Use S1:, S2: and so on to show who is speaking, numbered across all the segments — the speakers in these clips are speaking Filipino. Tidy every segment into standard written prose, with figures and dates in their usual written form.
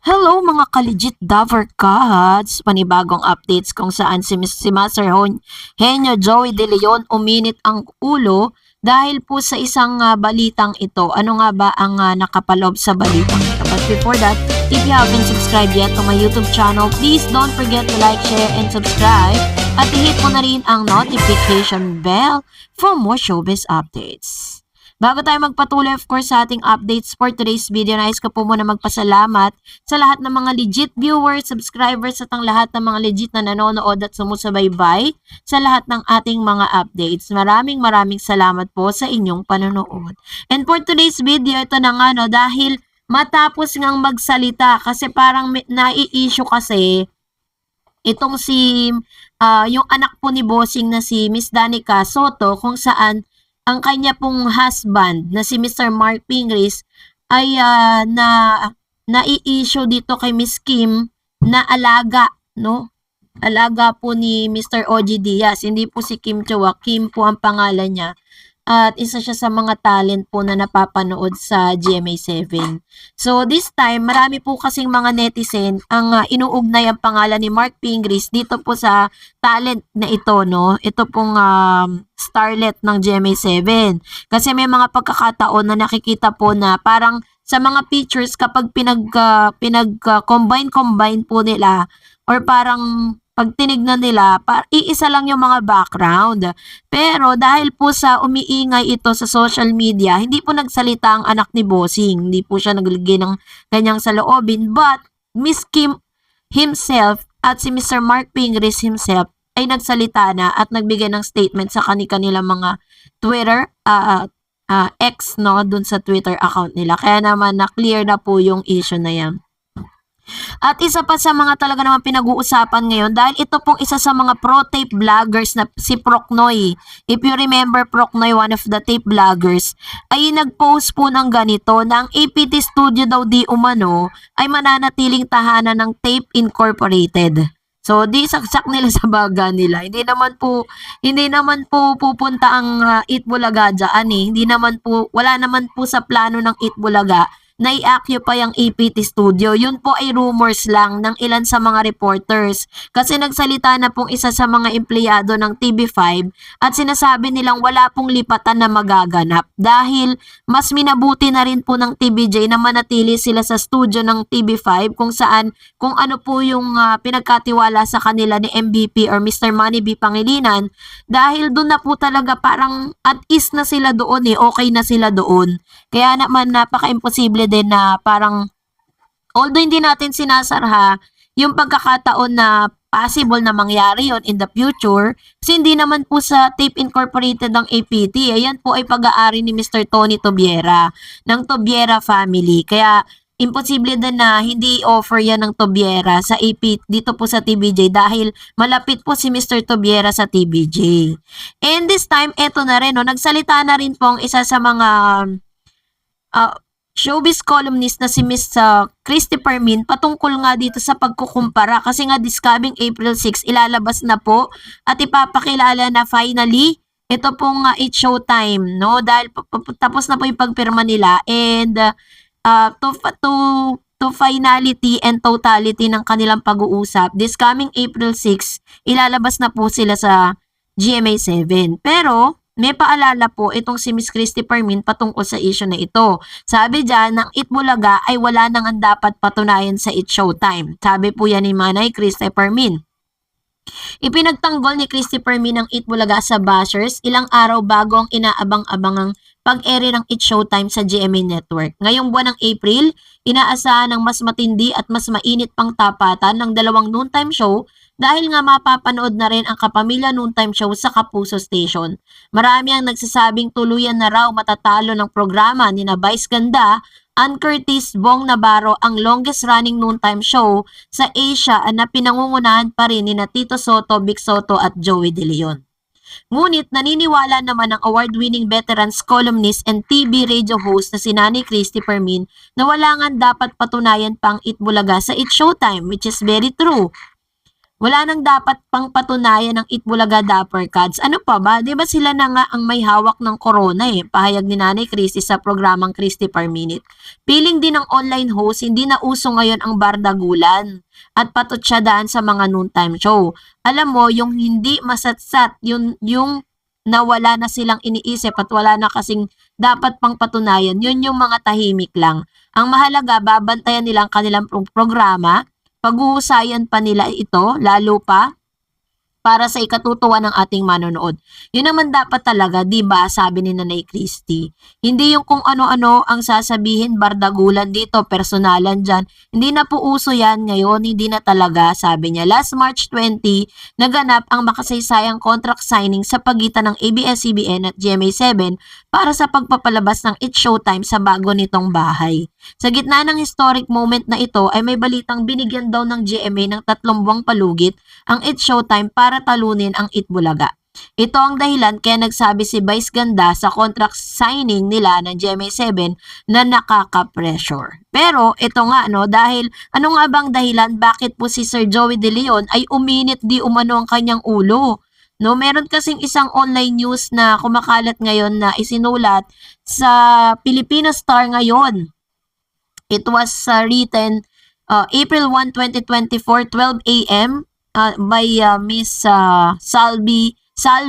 S1: Hello mga ka-legit Dover Cats! Panibagong updates kung saan si Master Henyo Joey De Leon uminit ang ulo dahil po sa isang balitang ito. Ano nga ba ang nakapaloob sa balitang ito? But before that, if you haven't subscribed yet to my YouTube channel, please don't forget to like, share, and subscribe. At i-hit mo na rin ang notification bell for more showbiz updates. Bago tayo magpatuloy of course sa ating updates for today's video, nais ko po muna magpasalamat sa lahat ng mga legit viewers, subscribers at ang lahat ng mga legit na nanonood at sumusubaybay sa lahat ng ating mga updates. Maraming salamat po sa inyong panonood. And for today's video, ito na nga dahil matapos ngang magsalita kasi parang nai-issue kasi itong yung anak po ni Bossing na si Miss Danica Soto kung saan ang kanya pong husband na si Mr. Mark Pingris ay nai-issue dito kay Miss Kim na alaga, no? Alaga po ni Mr. OG Diaz. Hindi po si Kim Chua, Kim po ang pangalan niya. At isa siya sa mga talent po na napapanood sa GMA7. So this time, marami po kasing mga netizen ang inuugnay ang pangalan ni Mark Pingris dito po sa talent na ito, no? Ito pong starlet ng GMA7. Kasi may mga pagkakataon na nakikita po na parang sa mga pictures kapag combine po nila or parang pag tinignan nila, iisa lang yung mga background. Pero dahil po sa umiingay ito sa social media, hindi po nagsalita ang anak ni Bossing. Hindi po siya naglagay ng ganyang saloobin. But Miss Kim himself at si Mr. Mark Pingris himself ay nagsalita na at nagbigay ng statement sa kanilang mga Twitter, X, no, dun sa Twitter account nila. Kaya naman na-clear na po yung issue na yan. At isa pa sa mga talaga naman pinag-uusapan ngayon dahil ito pong isa sa mga pro-tape vloggers na si Procnoy. If you remember Procnoy, one of the tape vloggers, ay nag-post po ng ganito na ang APT Studio daw di umano ay mananatiling tahanan ng Tape Incorporated. So, di saksak nila sa baga nila. Hindi naman po pupunta ang Eat Bulaga dyan eh. Wala naman po sa plano ng Eat Bulaga na i-occupy ang APT Studio. Yun po ay rumors lang ng ilan sa mga reporters. Kasi nagsalita na pong isa sa mga empleyado ng TV5 at sinasabi nilang wala pong lipatan na magaganap dahil mas minabuti na rin po ng TVJ na manatili sila sa studio ng TV5 kung ano po yung pinagkatiwala sa kanila ni MVP or Mr. Manny B. Pangilinan dahil doon na po talaga parang at ease na sila doon eh, okay na sila doon. Kaya naman napaka-imposible din na parang although hindi natin sinasarha yung pagkakataon na possible na mangyari yon in the future kasi hindi naman po sa Tape Incorporated ng APT. Ayan po ay pag-aari ni Mr. Tony Tobiera ng Tobiera family. Kaya imposible din na hindi offer yan ng Tobiera sa APT dito po sa TVJ dahil malapit po si Mr. Tobiera sa TVJ. And this time, eto na rin, no, nagsalita na rin po ang isa sa mga showbiz columnist na si Miss Christopher Min patungkol nga dito sa pagkukumpara kasi nga this coming April 6 ilalabas na po at ipapakilala na finally ito pong It's Showtime, no, dahil tapos na po yung pagpirma nila and to finality and totality ng kanilang pag-uusap this coming April 6 ilalabas na po sila sa GMA7. Pero may paalala po itong si Miss Christopher Min patungkol sa issue na ito. Sabi dyan, ng Eat Bulaga ay wala nang ang dapat patunayan sa It's Showtime. Sabi po yan ni Manay Christopher Min. Ipinagtanggol ni Christopher Min ang Eat Bulaga sa bashers ilang araw bago ang inaabang-abangang pag-ere ng It's Showtime sa GMA Network. Ngayong buwan ng April, inaasahan ng mas matindi at mas mainit pang tapatan ng dalawang noontime show dahil nga mapapanood na rin ang Kapamilya Noontime Show sa Kapuso Station. Marami ang nagsasabing tuluyan na raw matatalo ng programa ni na Vice Ganda, Ann Curtis, Bong Navarro ang longest running noontime show sa Asia na pinangungunahan pa rin ni na Tito Soto, Vic Soto at Joey De Leon. Ngunit naniniwala naman ang award-winning veterans columnist and TV radio host na si Nanay Christopher Min na wala nga dapat patunayan pang Eat Bulaga sa It's Showtime, which is very true. Wala nang dapat pang patunayan ng Itbulaga Dapper Cats. Ano pa ba? 'Di ba sila na nga ang may hawak ng corona eh. Pahayag ni Nanay Christy sa programang Christy Per Minute. Piling din ng online host, hindi na uso ngayon ang bardagulan at patutsyadaan sa mga noontime show. Alam mo, yung hindi masatsat, yung nawala na silang iniisip at wala na kasing dapat pang patunayan, yun yung mga tahimik lang. Ang mahalaga, babantayan nilang kanilang programa, paghuhusayan pa nila ito, lalo pa para sa ikatutuwa ng ating manonood. Yun naman dapat talaga, 'di ba, sabi ni Nanay Christy. Hindi yung kung ano-ano ang sasabihin, bardagulan dito, personalan diyan. Hindi na po uso 'yan ngayon, hindi na talaga, sabi niya. Last March 20, naganap ang makasaysayang contract signing sa pagitan ng ABS-CBN at GMA7 para sa pagpapalabas ng It's Showtime sa bago nitong bahay. Sa gitna ng historic moment na ito ay may balitang binigyan daw ng GMA ng 3 buwang palugit ang It's Showtime para talunin ang Itbulaga. Ito ang dahilan kaya nagsabi si Vice Ganda sa contract signing nila ng GMA7 na nakaka-pressure. Pero ito nga no, dahil ano nga bang dahilan bakit po si Sir Joey De Leon ay uminit di umano ang kanyang ulo? No, meron kasing isang online news na kumakalat ngayon na isinulat sa Filipino Star ngayon. It was written April 1, 2024, 12 a.m. By Miss Salve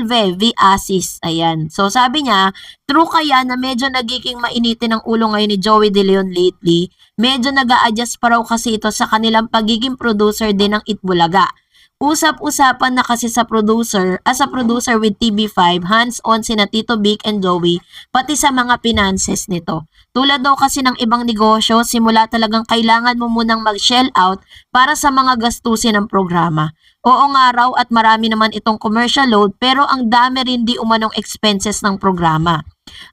S1: V. Asis. Ayan. So sabi niya, true kaya na medyo nagiging mainitin ang ulo ngayon ni Joey De Leon lately? Medyo nag-a-adjust pa raw kasi ito sa kanilang pagiging producer din ng Itbulaga. Usap-usapan na kasi sa producer, as a producer with TV5, hands-on sina Tito Vic and Joey, pati sa mga finances nito. Tulad daw kasi ng ibang negosyo, simula talagang kailangan mo munang mag-shell out para sa mga gastusin ng programa. Oo nga raw at marami naman itong commercial load pero ang dami rin di umanong expenses ng programa.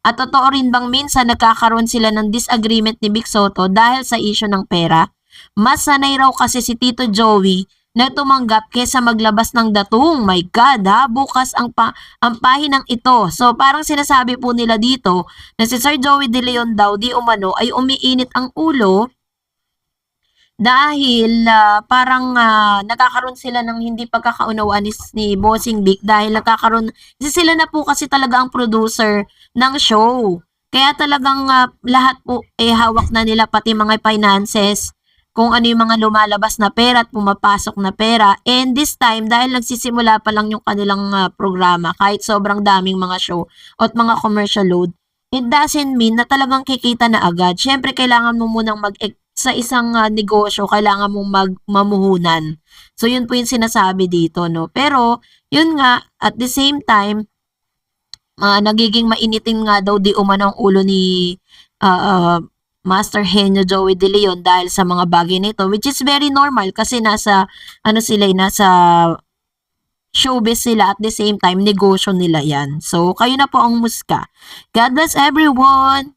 S1: At totoo rin bang minsan nagkakaroon sila ng disagreement ni Vic Soto dahil sa issue ng pera? Mas sanay raw kasi si Tito Joey na tumanggap kesa maglabas ng datong. My God ha, bukas ang pahinang ito. So parang sinasabi po nila dito na si Sir Joey De Leon daw di umano ay umiinit ang ulo dahil parang nagkakaroon sila ng hindi pagkakaunawaan ni Bossing Vic dahil nagkakaroon, kasi sila na po kasi talaga ang producer ng show. Kaya talagang lahat po hawak na nila pati mga finances, kung ano yung mga lumalabas na pera at pumapasok na pera. And this time, dahil nagsisimula pa lang yung kanilang programa, kahit sobrang daming mga show at mga commercial load, it doesn't mean na talagang kikita na agad. Siyempre, kailangan mo munang sa isang negosyo, kailangan mong mamuhunan. So, yun po yung sinasabi dito, no? Pero, yun nga, at the same time, nagiging mainitin nga daw di umano ang ulo ni Master Henyo Joey De Leon dahil sa mga bagay nito, which is very normal kasi nasa nasa showbiz sila at the same time negosyo nila yan. So kayo na po ang muska. God bless everyone.